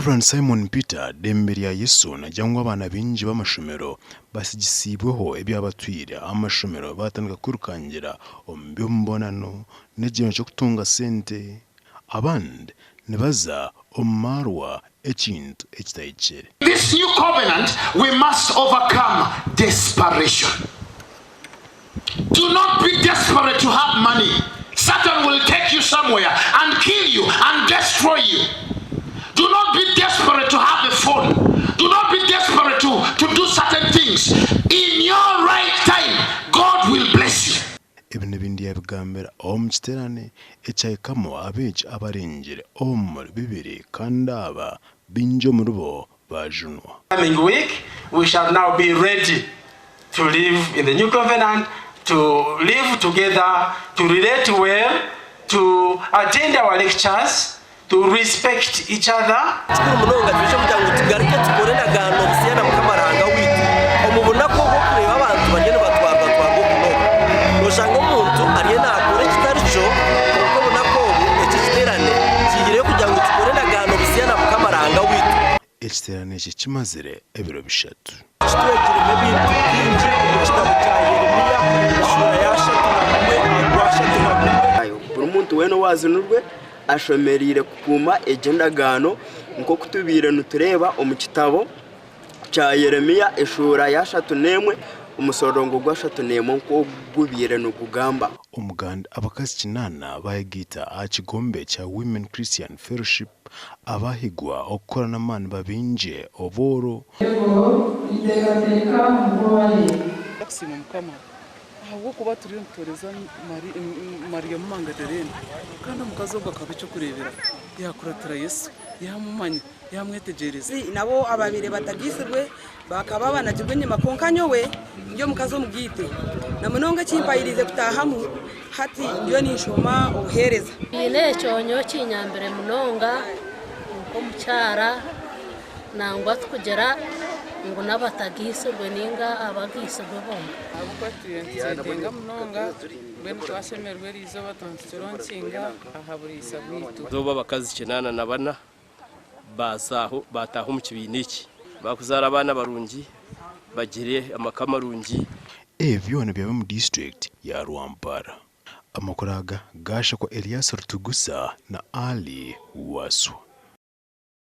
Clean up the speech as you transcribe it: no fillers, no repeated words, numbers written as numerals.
Reverend Simon Peter Demberia Yesu na jangwa abana binji b'amashomero basigisibweho ebyabatwire amashomero batandika kurukangira ombyombonano n'ekintu cyo kutunga sente abandi nibaza omarwa ekintu ekitayichere. This new covenant we must overcome desperation. Do not be desperate to have money. Satan will take you somewhere and kill you and destroy you. Do not be desperate to have a phone. Do not be desperate to do certain things. In your right time, God will bless you. Ibn bindi yabigambira omukiterane ekyayikamo abeegi abarengere omuri bibiri kandi aba bingi omuri bo bajunwa. Coming week, we shall now be ready to live in the new covenant, to live together, to relate well, to attend our lectures, to respect each other. Ekiterane eki kimazire ebiro bishatu. Buri muntu wena wazinurwe ashomerire kukuma egendagano nko kutubire nutureba omu kitabo kya Yeremiya eshura ya 3 umusorongo gwa 3 nko gubire no kugamba. Omuganda abakazi kinana bayigita akigombe kya Women Christian Fellowship abahigwa okukorana mani babinje oboro ahubwo kuba turi ntoreza Maria Mangadarene kandi umukazi wo akabico kurebera yakuratira Yesu yamumanye yamwetegereza nabo ababire batagisirwe bakaba banagirwe nyuma konkanyo we nyo mukazi omugite na munonga kimpayirize kutahamu hati ndio nishoma ohereza ine cyonyo kinyambere munonga uko mucyara nangwa tukugera ngo nabatagisirwe ninga abagisirwe bomba ahubwo tuyenga munonga bwe twasemerwe rizo batonsironsinga ahaburisa bwitu zoba bakazi kinana nabana basaho bataho mu kibiniki bakuzara abana barungi bagire amakamarungi byona byabe mu district ya Mbarara. Amakuraga gasha ko Elias Rutugusa na Ali Waswa.